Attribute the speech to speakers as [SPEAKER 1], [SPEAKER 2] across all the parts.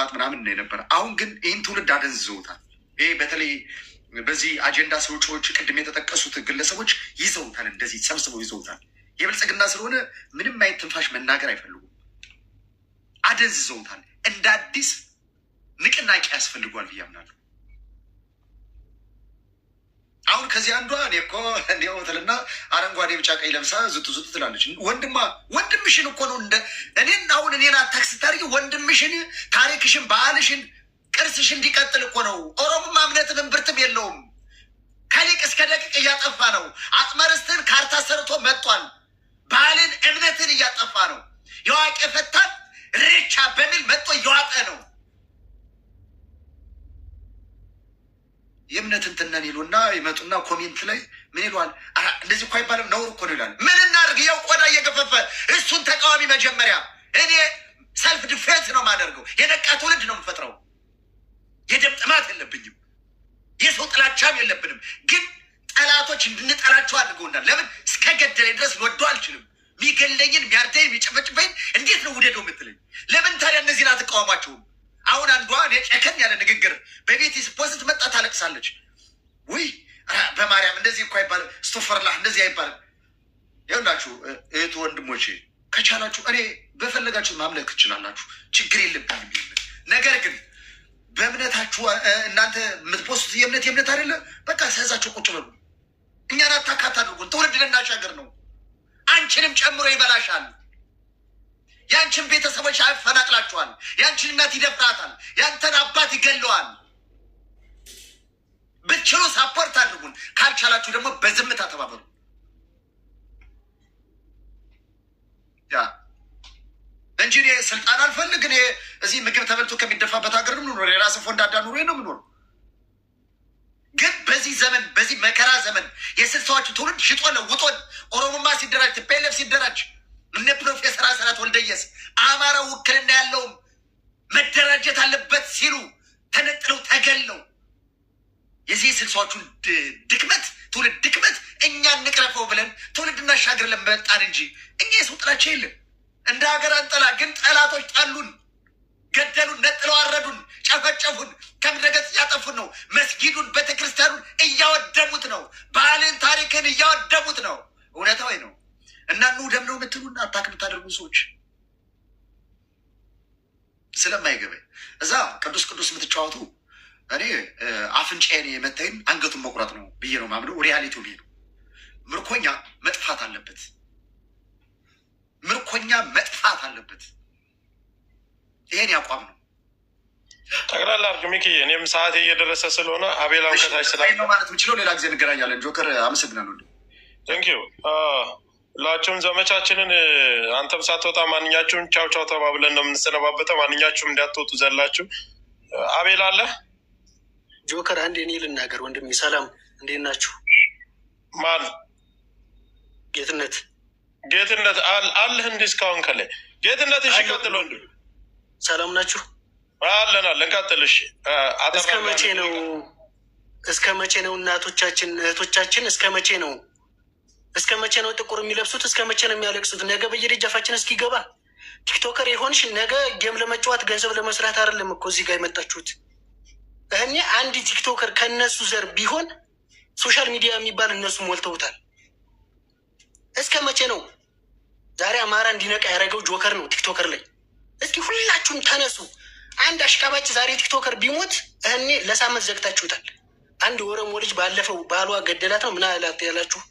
[SPEAKER 1] መግባባት ምናምን ነው የነበረ። አሁን ግን ይህን ትውልድ አደንዝዘውታል። ይሄ በተለይ በዚህ አጀንዳ ሰዎቹ ቅድም የተጠቀሱት ግለሰቦች ይዘውታል፣ እንደዚህ ሰብስበው ይዘውታል። የብልጽግና ስለሆነ ምንም አይነት ትንፋሽ መናገር አይፈልጉም። አደንዝዘውታል። እንደ አዲስ ንቅናቄ ያስፈልጓል ብዬ አምናለሁ። አሁን ከዚህ አንዷ እኔ እኮ እንዲያው ትልና አረንጓዴ ቢጫ ቀይ ለብሳ ዝቱ ትላለች። ወንድምሽን እኮ ነው እንደ እኔን አሁን እኔን አታክ ስታደርጊ ወንድምሽን፣ ታሪክሽን፣ ባህልሽን፣ ቅርስሽን እንዲቀጥል እኮ ነው። ኦሮሞማ እምነትም እምብርትም የለውም። ከሊቅ እስከ ደቂቅ እያጠፋ ነው። አጽመርስትን ካርታ ሰርቶ መጥቷል። ባህልን እምነትን እያጠፋ ነው። የዋቄ ፈታን ሬቻ በሚል መጥቶ እየዋጠ ነው። የእምነት እንትነን ይሉና ይመጡና ኮሜንት ላይ ምን ይለዋል? እንደዚህ እኮ አይባልም ነውር እኮ ነው ይላል። ምን እናድርግ? ያው ቆዳ እየገፈፈ እሱን ተቃዋሚ መጀመሪያ እኔ ሰልፍ ዲፌንስ ነው የማደርገው። የነቃ ትውልድ ነው የምፈጥረው። የደም ጥማት የለብኝም፣ የሰው ጥላቻም የለብንም። ግን ጠላቶች እንድንጠላቸው አድርገውናል። ለምን እስከ ገደለኝ ድረስ ልወደው አልችልም። የሚገለኝን የሚያርደኝ የሚጨፈጭፈኝ እንዴት ነው ውደደው የምትለኝ? ለምን ታዲያ እነዚህን አትቃወማቸውም? አሁን አንዷ ጨከን ያለ ንግግር በቤት ፖስት መጣ ታለቅሳለች። ውይ በማርያም እንደዚህ እኮ አይባልም፣ ስቶፈርላህ እንደዚህ አይባልም። ይኸውላችሁ እህቱ ወንድሞቼ ከቻላችሁ እኔ በፈለጋችሁ ማምለክ ትችላላችሁ፣ ችግር የለብኝም። ነገር ግን በእምነታችሁ እናንተ የምትፖስቱት የእምነት አይደለ፣ በቃ ሳያዛችሁ ቁጭ በሉ። እኛን አታካት አድርጉን። ትውልድ ልናሻገር ነው። አንቺንም ጨምሮ ይበላሻል። ያንቺን ቤተሰቦች ያፈናቅላችኋል። ያንቺን እናት ይደፍራታል። ያንተን አባት ይገለዋል። ብትችሉ ሳፖርት አድርጉን፣ ካልቻላችሁ ደግሞ በዝምታ ተባበሩ። ያ እንጂ እኔ ስልጣን አልፈልግ። እኔ እዚህ ምግብ ተበልቶ ከሚደፋበት ሀገር ነው የምኖረው። የራስ ፎንዳዳ ኑሮ ነው የምኖረው። ግን በዚህ ዘመን በዚህ መከራ ዘመን የስልሳዎቹ ትውልድ ሽጦ ለውጦን ኦሮሞማ ሲደራጅ ቲፒኤልኤፍ ሲደራጅ እነ ፕሮፌሰር አስራት ወልደየስ አማራ ውክልና ያለውም መደራጀት አለበት ሲሉ ተነጥለው ተገለው የዚህ ስልሳዎቹን ድክመት ትውልድ ድክመት እኛ እንቅረፈው ብለን ትውልድ እናሻገር ለመጣን እንጂ እኛ የሰው ጥላቻ የለም። እንደ ሀገር አንጠላ። ግን ጠላቶች ጠሉን፣ ገደሉን፣ ነጥለው አረዱን፣ ጨፈጨፉን፣ ከምድረገጽ እያጠፉን ነው። መስጊዱን ቤተክርስቲያኑን እያወደሙት ነው። ባህልን ታሪክን እያወደሙት ነው። እውነታዊ ነው። እና ደም ነው የምትሉና አታክ የምታደርጉ ሰዎች ስለማይገባኝ እዛ ቅዱስ ቅዱስ የምትጫወቱ እኔ አፍንጫዬን የመታይን አንገቱን መቁረጥ ነው ብዬ ነው ማምነው። ሪያሊቲው ይሄ ነው። ምርኮኛ መጥፋት አለበት። ምርኮኛ መጥፋት አለበት። ይሄን ያቋም ነው።
[SPEAKER 2] ጠቅላላ አድርግ ሚኪዬ። እኔም ሰዓት እየደረሰ ስለሆነ አቤላው ከታች ስላ
[SPEAKER 1] ነው ማለት የምችለው። ሌላ ጊዜ እንገናኛለን። ጆከር አመሰግናለሁ።
[SPEAKER 2] ቴንኪዩ። ሁላችሁም ዘመቻችንን አንተም ሳትወጣ ማንኛችሁም ቻው ቻው ተባብለን ነው የምንሰነባበተው። ማንኛችሁም እንዳትወጡ ዘላችሁ። አቤል አለ
[SPEAKER 3] ጆከር አንድ እኔ ልናገር ወንድሜ። ሰላም እንዴት ናችሁ?
[SPEAKER 2] ማን
[SPEAKER 3] ጌትነት አለህ እንዲ እስካሁን ከላይ ጌትነት። እሺ ቀጥሎ ወንድ ሰላም ናችሁ?
[SPEAKER 2] አለን ቀጥል። እሺ
[SPEAKER 3] እስከ መቼ ነው እናቶቻችን እህቶቻችን እስከ መቼ ነው ጥቁር የሚለብሱት? እስከ መቼ ነው የሚያለቅሱት? ነገ በየደጃፋችን እስኪገባ ቲክቶከር የሆንሽ ነገ ጌም ለመጫወት ገንዘብ ለመስራት አይደለም እኮ እዚህ ጋር የመጣችሁት። እኔ አንድ ቲክቶከር ከእነሱ ዘር ቢሆን ሶሻል ሚዲያ የሚባል እነሱ ሞልተውታል። እስከ መቼ ነው? ዛሬ አማራ እንዲነቃ ያደረገው ጆከር ነው ቲክቶከር ላይ። እስኪ ሁላችሁም ተነሱ። አንድ አሽቃባጭ ዛሬ ቲክቶከር ቢሞት እኔ ለሳምንት ዘግታችሁታል። አንድ ኦሮሞ ልጅ ባለፈው ባሏ ገደላት ነው ምን አላት ያላችሁ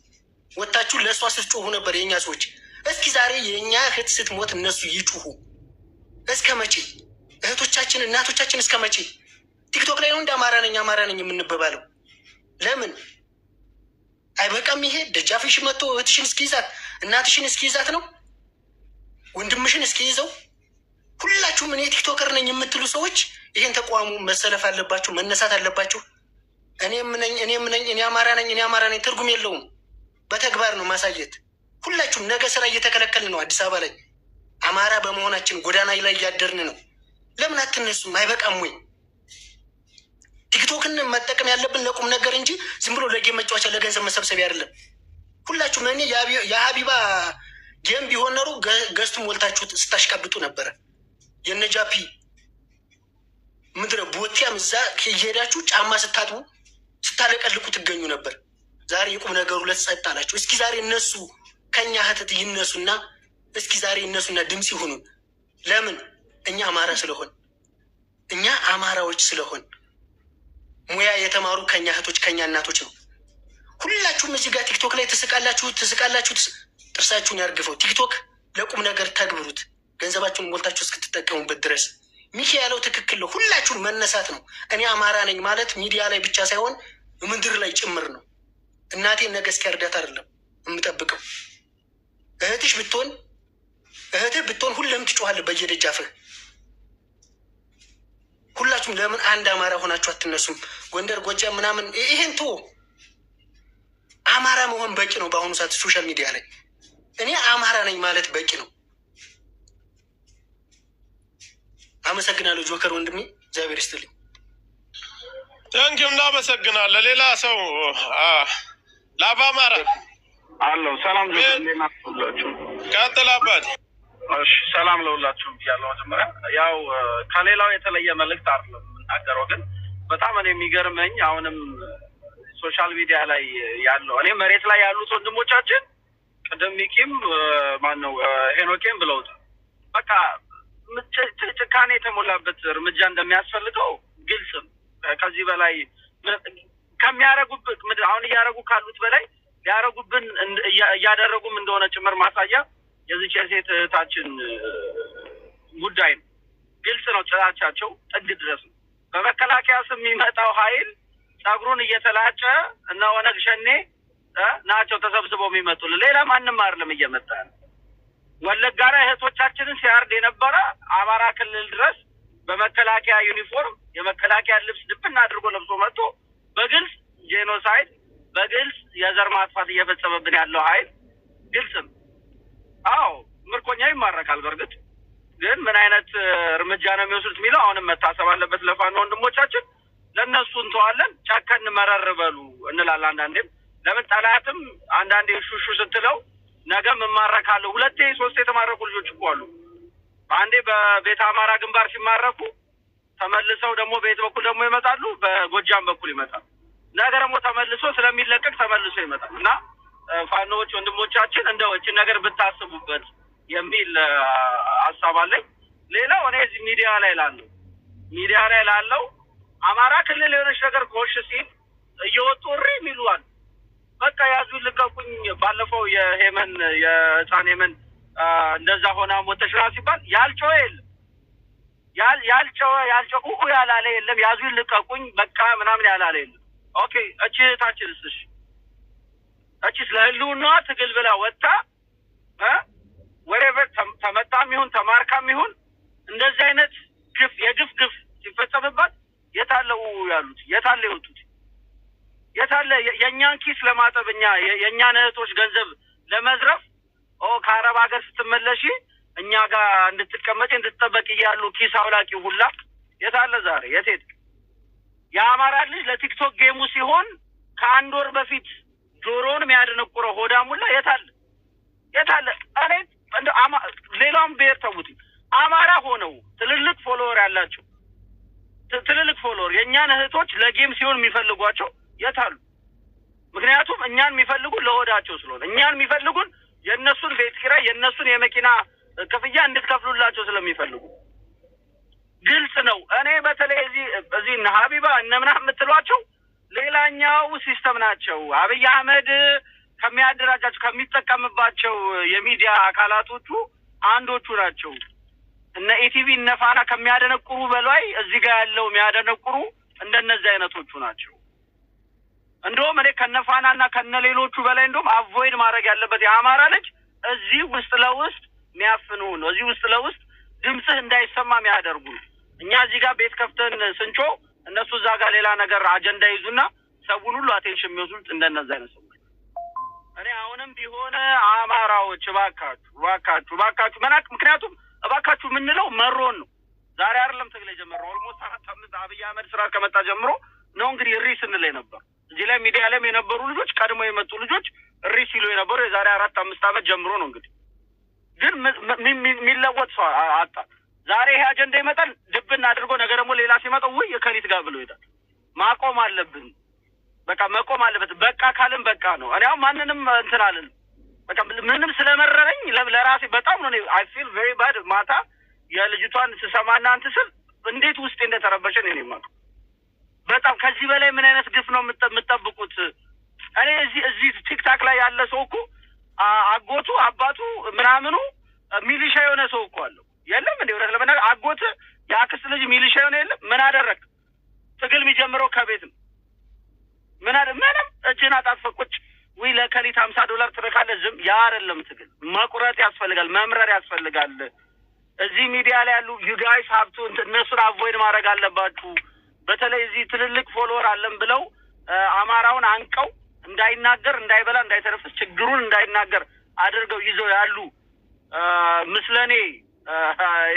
[SPEAKER 3] ወታችሁ ለእሷ ስትጮሁ ነበር የእኛ ሰዎች። እስኪ ዛሬ የእኛ እህት ስትሞት እነሱ ይጩሁ። እስከ መቼ? እህቶቻችን እናቶቻችን እስከ መቼ? ቲክቶክ ላይ ነው እንደ አማራ ነኝ የምንበባለው? ለምን አይበቃም? ይሄ ደጃፍሽ መጥቶ እህትሽን እስኪይዛት እናትሽን እስኪይዛት ነው ወንድምሽን እስኪይዘው። ሁላችሁም እኔ ቲክቶከር ነኝ የምትሉ ሰዎች ይሄን ተቋሙ መሰለፍ አለባችሁ፣ መነሳት አለባችሁ። እኔ አማራ ነኝ ትርጉም የለውም። በተግባር ነው ማሳየት። ሁላችሁም ነገ ስራ እየተከለከልን ነው። አዲስ አበባ ላይ አማራ በመሆናችን ጎዳና ላይ እያደርን ነው። ለምን አትነሱም? አይበቃም ወይ? ቲክቶክን መጠቀም ያለብን ለቁም ነገር እንጂ ዝም ብሎ ለጌም መጫወቻ ለገንዘብ መሰብሰቢያ አይደለም። ሁላችሁም እኔ የሀቢባ ጌም ቢሆን ኖሮ ገዝቱ ሞልታችሁ ስታሽቀብጡ ነበረ። የነጃፒ ቦቲያም እዛ እየሄዳችሁ ጫማ ስታጥቡ ስታለቀልቁ ትገኙ ነበር። ዛሬ የቁም ነገሩ ለጸጥ አላችሁ። እስኪ ዛሬ እነሱ ከኛ ህተት ይነሱና እስኪ ዛሬ እነሱና ድምፅ ይሁኑን። ለምን? እኛ አማራ ስለሆን፣ እኛ አማራዎች ስለሆን ሙያ የተማሩ ከኛ እህቶች ከኛ እናቶች ነው። ሁላችሁም እዚህ ጋር ቲክቶክ ላይ ትስቃላችሁ። ጥርሳችሁን ያርግፈው። ቲክቶክ ለቁም ነገር ተግብሩት፣ ገንዘባችሁን ሞልታችሁ እስክትጠቀሙበት ድረስ። ሚኪ ያለው ትክክል ነው። ሁላችሁን መነሳት ነው። እኔ አማራ ነኝ ማለት ሚዲያ ላይ ብቻ ሳይሆን ምድር ላይ ጭምር ነው። እናቴን ነገ እስኪ እርዳታ አይደለም የምጠብቀው። እህትህ ብትሆን ሁሉም ትጮኻለህ በየደጃፍህ። ሁላችሁም ለምን አንድ አማራ ሆናችሁ አትነሱም? ጎንደር፣ ጎጃም ምናምን ይሄን ትዎ። አማራ መሆን በቂ ነው። በአሁኑ ሰዓት ሶሻል ሚዲያ ላይ እኔ አማራ ነኝ ማለት በቂ ነው። አመሰግናለሁ ጆከር ወንድሜ፣ እግዚአብሔር ይስጥልኝ።
[SPEAKER 2] ታንኪዩ፣ እናመሰግናለን። ሌላ ሰው ላፋ አማራ
[SPEAKER 4] አለው። ሰላም ለሁላችሁ።
[SPEAKER 2] ቀጥል አባት።
[SPEAKER 4] እሺ፣ ሰላም ለሁላችሁም ብያለሁ። መጀመሪያ ያው ከሌላው የተለየ መልእክት አይደለም የምናገረው፣ ግን በጣም እኔ የሚገርመኝ አሁንም ሶሻል ሚዲያ ላይ ያለው እኔ መሬት ላይ ያሉት ወንድሞቻችን ቅድም ሚኪም ማነው ሄኖኬም ብለውታል። በቃ ጭካኔ የተሞላበት እርምጃ እንደሚያስፈልገው ግልጽ ነው። ከዚህ በላይ ከሚያደርጉበት አሁን እያደረጉ ካሉት በላይ ሊያደርጉብን እያደረጉም እንደሆነ ጭምር ማሳያ የዚች የሴት እህታችን ጉዳይ ነው። ግልጽ ነው። ጭራቻቸው ጥግ ድረስ ነው። በመከላከያ ስም የሚመጣው ኃይል ጸጉሩን እየተላጨ እና ኦነግ ሸኔ ናቸው ተሰብስበው የሚመጡልን። ሌላ ማንም አይደለም እየመጣ ነው። ወለጋ ላይ እህቶቻችንን ሲያርድ የነበረ አማራ ክልል ድረስ በመከላከያ ዩኒፎርም የመከላከያ ልብስ ድብና አድርጎ ለብሶ መጥቶ በግልጽ ጄኖሳይድ በግልጽ የዘር ማጥፋት እየፈጸመብን ያለው ኃይል ግልጽ ነው። አዎ ምርኮኛ ይማረካል። በእርግጥ ግን ምን አይነት እርምጃ ነው የሚወስዱት የሚለው አሁንም መታሰብ አለበት። ለፋኖ ወንድሞቻችን ለእነሱ እንተዋለን። ጨከን መረር በሉ እንላለን። አንዳንዴም ለምን ጠላትም አንዳንዴ ሹሹ ስትለው ነገም እማረካለሁ። 2 3 የተማረኩ ልጆች እኮ አሉ። አንዴ በቤተ አማራ ግንባር ሲማረኩ ተመልሰው ደግሞ በየት በኩል ደግሞ ይመጣሉ፣ በጎጃም በኩል ይመጣሉ። ነገ ደግሞ ተመልሶ ስለሚለቀቅ ተመልሶ ይመጣል። እና ፋኖዎች ወንድሞቻችን እንደው እቺን ነገር ብታስቡበት የሚል ሀሳብ አለኝ። ሌላው እኔ እዚህ ሚዲያ ላይ ላለው አማራ ክልል የሆነች ነገር ኮሽ ሲል እየወጡ እሪ የሚሉዋል። በቃ ያዙ ልቀቁኝ። ባለፈው የህፃን ሄመን እንደዛ ሆና ሞተሽራ ሲባል ያልጮኸ የለም፣ ያልጮሁ ያላለ የለም። ያዙ ልቀቁኝ በቃ ምናምን ያላለ የለም። ኦኬ እቺ እህታችንስ እቺስ ለህልውናዋ ትግል ብላ ወጣ ወሬቨር ተመታም ይሁን ተማርካም ይሁን እንደዚህ አይነት ግፍ ሲፈጸምባት የታለው ያሉት የታለ የወጡት የታለ የእኛን ኪስ ለማጠብኛ የእኛን እህቶች ገንዘብ ለመዝረፍ ከአረብ ሀገር ስትመለሺ እኛ ጋር እንድትቀመጪ እንድትጠበቂ እያሉ ኪስ አውላቂ ሁላ የታለ ዛሬ የት ሄደ? የአማራ ልጅ ለቲክቶክ ጌሙ ሲሆን ከአንድ ወር በፊት ጆሮውን የሚያደነቁረው ሆዳም ሁላ የታለ? እኔ ሌላውን ብሔር ተውት፣ አማራ ሆነው ትልልቅ ፎሎወር ያላቸው የእኛን እህቶች ለጌም ሲሆን የሚፈልጓቸው የታሉ? ምክንያቱም እኛን የሚፈልጉ ለሆዳቸው ስለሆነ እኛን የሚፈልጉን የእነሱን ቤት ኪራይ የእነሱን የመኪና ክፍያ እንድትከፍሉላቸው ስለሚፈልጉ ግልጽ ነው። እኔ በተለይ እዚህ እነ ሀቢባ እነ ምናምን የምትሏቸው ሌላኛው ሲስተም ናቸው። አብይ አህመድ ከሚያደራጃቸው ከሚጠቀምባቸው የሚዲያ አካላቶቹ አንዶቹ ናቸው። እነ ኢቲቪ እነ ፋና ከሚያደነቁሩ በላይ እዚህ ጋር ያለው የሚያደነቁሩ እንደነዚህ አይነቶቹ ናቸው። እንደውም እኔ ከነፋናና ከነሌሎቹ በላይ እንደውም አቮይድ ማድረግ ያለበት የአማራ ልጅ እዚህ ውስጥ ለውስጥ የሚያፍኑ ነው። እዚህ ውስጥ ለውስጥ ድምፅህ እንዳይሰማ የሚያደርጉ እኛ እዚህ ጋር ቤት ከፍተን ስንጮ እነሱ እዛ ጋር ሌላ ነገር አጀንዳ ይዙና ሰውን ሁሉ አቴንሽን የሚወስዱት እንደነዚህ አይነት ሰዎች። እኔ አሁንም ቢሆን አማራዎች እባካችሁ ምክንያቱም እባካችሁ የምንለው መሮን ነው። ዛሬ አይደለም ትግል የጀመረው። ኦልሞስት 4-5 አብይ አህመድ ስራ ከመጣ ጀምሮ ነው እንግዲህ እሪ ስንል የነበር። እዚህ ላይ ሚዲያ ላይ የነበሩ ልጆች ቀድሞ የመጡ ልጆች እሪ ሲሉ የነበሩ የዛሬ 4-5 ዓመት ጀምሮ ነው። እንግዲህ ግን የሚለወጥ ሰው አጣ። ዛሬ ይሄ አጀንዳ ይመጣል ድብን አድርጎ ነገ ደግሞ ሌላ ሲመጣ ወይ የከሊት ጋር ብሎ ይሄዳል። ማቆም አለብን። በቃ መቆም አለበት። በቃ ካልን በቃ ነው። እኔ አሁን ማንንም እንትን አለን። በቃ ምንም ስለመረረኝ ለራሴ በጣም ነው አይ ፊል ቬሪ ባድ። ማታ የልጅቷን ስሰማና እንትን ስል እንዴት ውስጤ እንደተረበሸ ነው የማውቀው። በጣም ከዚህ በላይ ምን አይነት ግፍ ነው የምትጠብቁት? እኔ እዚህ ቲክታክ ላይ ያለ ሰው እኮ አጎቱ አባቱ ምናምኑ ሚሊሻ የሆነ ሰው እኮ አለው። የለም እንዴ? ወደ ለመናገር አጎት የአክስት ልጅ ሚሊሻ የሆነ የለም? ምን አደረግ? ትግል የሚጀምረው ከቤት ነው። ምንም እጅን አጣጥፈ ቁጭ ወይ ለከሊት $50 ትረካለህ። ዝም ያ አይደለም ትግል። መቁረጥ ያስፈልጋል፣ መምረር ያስፈልጋል። እዚህ ሚዲያ ላይ ያሉ ዩጋይስ ሀብቱ እነሱን አቮይድ ማድረግ አለባችሁ። በተለይ እዚህ ትልልቅ ፎሎወር አለን ብለው አማራውን አንቀው እንዳይናገር፣ እንዳይበላ፣ እንዳይተነፍስ ችግሩን እንዳይናገር አድርገው ይዘው ያሉ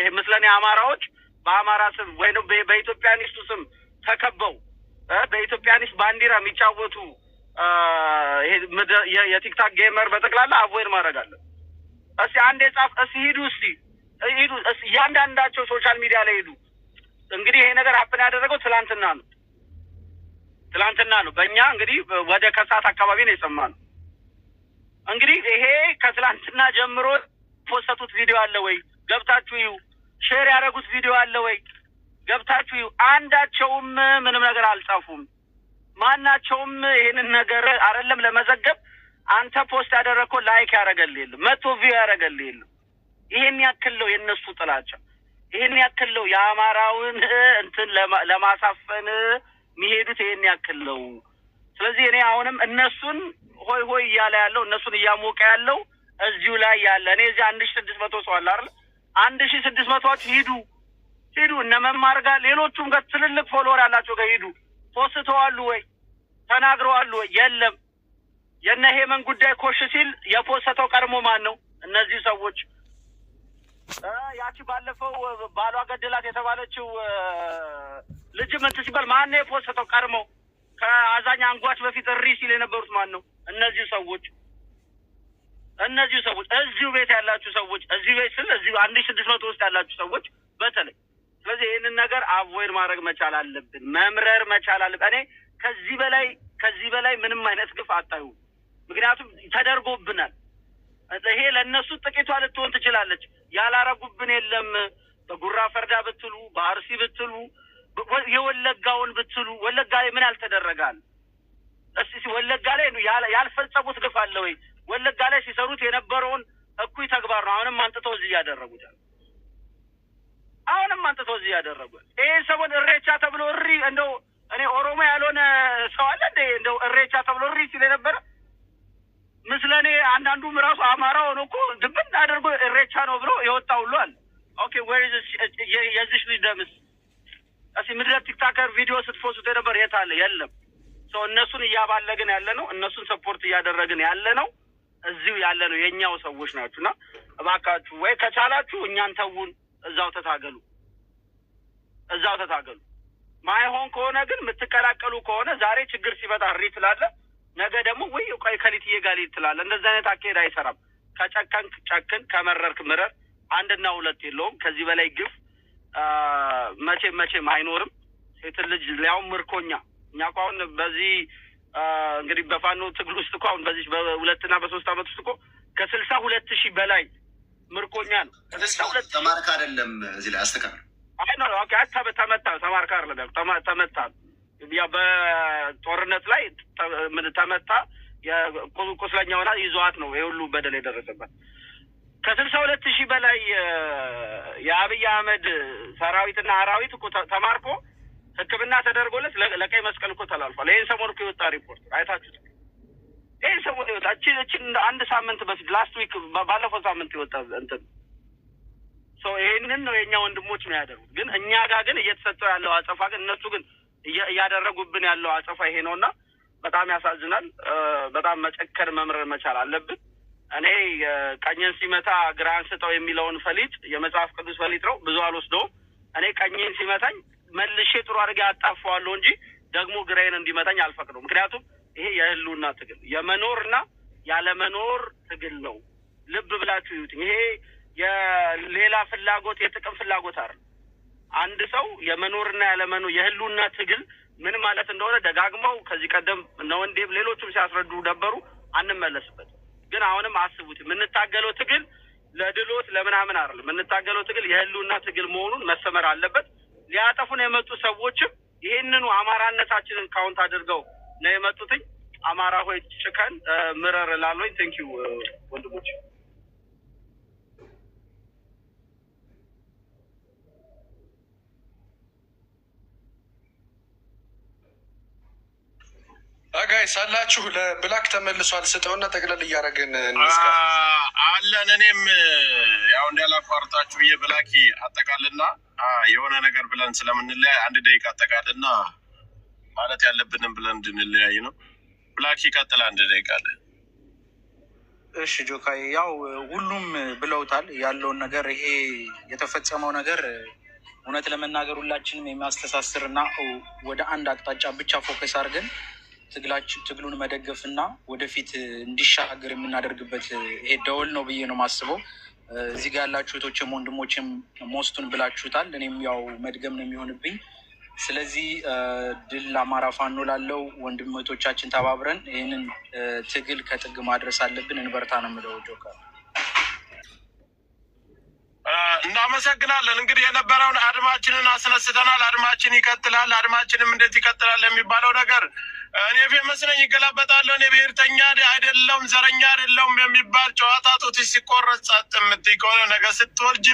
[SPEAKER 4] ምስለኔ አማራዎች በአማራ ስም ወይም በኢትዮጵያኒስቱ ስም ተከበው በኢትዮጵያኒስት ባንዲራ የሚጫወቱ የቲክታክ ጌመር በጠቅላላ አቮይድ ማድረግ አለ። እስኪ አንዴ ጻፍ። እስኪ ሂዱ እያንዳንዳቸው ሶሻል ሚዲያ ላይ ሂዱ። እንግዲህ ይሄ ነገር ሀፕን ያደረገው ትላንትና ነው። በእኛ እንግዲህ ወደ ከሰዓት አካባቢ ነው የሰማነው። እንግዲህ ይሄ ከትላንትና ጀምሮ ፖስተቱት ቪዲዮ አለ ወይ? ገብታችሁ ይዩ። ሼር ያደረጉት ቪዲዮ አለ ወይ? ገብታችሁ ይዩ። አንዳቸውም ምንም ነገር አልጻፉም። ማናቸውም ይሄንን ነገር አይደለም ለመዘገብ አንተ ፖስት ያደረግከው ላይክ ያደረገልህ የለም፣ መቶ ቪው ያደረገልህ የለም። ይሄን ያክል ነው የነሱ ጥላቻ። ይሄን ያክል ነው የአማራውን እንትን ለማሳፈን የሚሄዱት። ይሄን ያክል ነው። ስለዚህ እኔ አሁንም እነሱን ሆይ ሆይ እያለ ያለው እነሱን እያሞቀ ያለው እዚሁ ላይ ያለ እኔ እዚህ 1600 ሰው አለ አይደል? 1600ዎች ሂዱ እነ መማር ጋር ሌሎቹም ጋር ትልልቅ ፎሎወር ያላቸው ጋር ሂዱ። ፖስተዋል ወይ? ተናግረዋል ወይ? የለም። የነ ሄመን ጉዳይ ኮሽ ሲል የፖስተው ቀድሞ ማን ነው? እነዚህ ሰዎች። ያቺ ባለፈው ባሏ ገደላት የተባለችው ልጅ ምን ሲባል ማን ነው የፖስተው ቀድሞ? ከአዛኛ አንጓች በፊት እሪ ሲል የነበሩት ማን ነው? እነዚህ ሰዎች እዚሁ ቤት ያላችሁ ሰዎች፣ እዚሁ ቤት ስል እዚሁ 1600 ውስጥ ያላችሁ ሰዎች በተለይ። ስለዚህ ይህንን ነገር አቮይድ ማድረግ መቻል አለብን፣ መምረር መቻል አለብን። እኔ ከዚህ በላይ ምንም አይነት ግፍ አታዩ። ምክንያቱም ተደርጎብናል። ይሄ ለእነሱ ጥቂቷ ልትሆን ትችላለች። ያላረጉብን የለም። በጉራ ፈርዳ ብትሉ፣ በአርሲ ብትሉ፣ የወለጋውን ብትሉ፣ ወለጋ ላይ ምን ያልተደረጋል? እስቲ ወለጋ ላይ ያልፈጸሙት ግፍ አለ ወይ? ወለጋ ላይ ሲሰሩት የነበረውን እኩይ ተግባር ነው አሁንም አንጥተው እዚህ ያደረጉታል። ይሄ ሰሞን እሬቻ ተብሎ እሪ እንደው እኔ ኦሮሞ ያልሆነ ሰው አለ እንዴ? እንደው እሬቻ ተብሎ እሪ ሲል የነበረ ምስለኔ አንዳንዱም ራሱ አማራ ሆኖ እኮ ድብን አድርጎ እሬቻ ነው ብሎ የወጣ ሁሉ አለ። ኦኬ ወይ የዚህ ልጅ ደምስ እሺ፣ ምድረ ቲክታከር ቪዲዮ ስትፖስት የነበር የት አለ? የለም። ሰው እነሱን እያባለግን ያለ ነው፣ እነሱን ሰፖርት እያደረግን ያለ ነው፣ እዚሁ ያለ ነው የኛው ሰዎች ናችሁና እባካችሁ ወይ ከቻላችሁ እኛን ተውን፣ እዛው ተታገሉ። ማይሆን ከሆነ ግን የምትቀላቀሉ ከሆነ ዛሬ ችግር ሲመጣ እሪ ትላለ፣ ነገ ደግሞ ወይ ቆይ ከሊትዬ ጋር ትላለ። እንደዚህ አይነት አካሄድ አይሰራም። ከጨከንክ ጨክን፣ ከመረርክ ምረር። አንድና ሁለት የለውም። ከዚህ በላይ ግፍ መቼም አይኖርም። ሴት ልጅ ሊያውም ምርኮኛ። እኛ እኮ አሁን በዚህ እንግዲህ በፋኖ ትግል ውስጥ እኮ አሁን በዚህ በ2 እና በ3 ዓመት ውስጥ እኮ ከ62,000 በላይ ምርኮኛ ነው።
[SPEAKER 1] ከ62 ተማርካ አይደለም እዚህ ላይ አስተካክል።
[SPEAKER 4] አይ ነው ኦኬ። ተመታ ተማርካ አይደለም ተመታ። ያ በጦርነት ላይ ምን ተመታ፣ የቁስለኛ ሆና ይዟት ነው የሁሉ በደል የደረሰበት። ከ62,000 በላይ የአብይ አህመድ ሰራዊትና አራዊት እኮ ተማርኮ ሕክምና ተደርጎለት ለቀይ መስቀል እኮ ተላልፏል። ይህን ሰሞን እኮ የወጣ ሪፖርት አይታችሁት? ይህን ሰሞን የወጣ እችን አንድ ሳምንት በፊት ላስት ዊክ ባለፈው ሳምንት የወጣ እንትን ይህንን ነው የእኛ ወንድሞች ነው ያደርጉት። ግን እኛ ጋር ግን እየተሰጠው ያለው አጸፋ ግን እነሱ ግን እያደረጉብን ያለው አጸፋ ይሄ ነው እና በጣም ያሳዝናል። በጣም መጨከን መምረር መቻል አለብን። እኔ ቀኝን ሲመታ ግራን ስጠው የሚለውን ፈሊጥ የመጽሐፍ ቅዱስ ፈሊጥ ነው፣ ብዙ አልወስደውም። እኔ ቀኝን ሲመታኝ መልሼ ጥሩ አድርጌ አጣፋዋለሁ እንጂ ደግሞ ግራዬን እንዲመታኝ አልፈቅደውም። ምክንያቱም ይሄ የህልውና ትግል የመኖርና ያለመኖር ትግል ነው። ልብ ብላችሁ ይዩት። ይሄ የሌላ ፍላጎት የጥቅም ፍላጎት አይደል። አንድ ሰው የመኖርና ያለመኖር የህልውና ትግል ምን ማለት እንደሆነ ደጋግመው ከዚህ ቀደም ነው እንዴም ሌሎችም ሲያስረዱ ነበሩ። አንመለስበት ግን አሁንም አስቡት የምንታገለው ትግል ለድሎት ለምናምን አይደለም። የምንታገለው ትግል የህልውና ትግል መሆኑን መሰመር አለበት። ሊያጠፉን የመጡ ሰዎችም ይሄንኑ አማራነታችንን ካውንት አድርገው ነው የመጡትኝ። አማራ ሆይ ጭከን ምረር ላለኝ ቴንክ ዩ ወንድሞች።
[SPEAKER 5] ጋይስ አላችሁ ለብላክ ተመልሷል። ስጠውና ጠቅለል እያደረግን
[SPEAKER 2] አለን። እኔም ያው እንዳላቋርጣችሁ ብዬ ብላኪ አጠቃልና የሆነ ነገር ብለን ስለምንለያይ 1 ደቂቃ አጠቃልና ማለት ያለብንም ብለን እንድንለያይ ነው። ብላኪ ቀጥል 1 ደቂቃ አለ።
[SPEAKER 6] እሺ ጆካይ፣ ያው ሁሉም ብለውታል ያለውን ነገር። ይሄ የተፈጸመው ነገር እውነት ለመናገር ሁላችንም የሚያስተሳስር እና ወደ አንድ አቅጣጫ ብቻ ፎከስ አድርገን ትግሉን መደገፍ እና ወደፊት እንዲሻገር የምናደርግበት ይሄ ደወል ነው ብዬ ነው የማስበው። እዚህ ጋር ያላችሁ እህቶችም ወንድሞችም ሞስቱን ብላችሁታል። እኔም ያው መድገም ነው የሚሆንብኝ። ስለዚህ ድል አማራ ፋኖ ላለው ወንድም እህቶቻችን ተባብረን ይህንን ትግል ከጥግ ማድረስ አለብን። እንበርታ ነው የምለው ጆካ።
[SPEAKER 2] እናመሰግናለን። እንግዲህ የነበረውን አድማችንን አስነስተናል። አድማችን ይቀጥላል። አድማችንም እንዴት ይቀጥላል የሚባለው ነገር እኔ ፌመስ ነኝ ይገላበጣለሁ፣ እኔ ብሔርተኛ አይደለሁም፣ ዘረኛ አይደለሁም የሚባል ጨዋታ ጡትሽ ሲቆረጥ ጸጥ የምትይ ከሆነ ነገ ስትወልጂ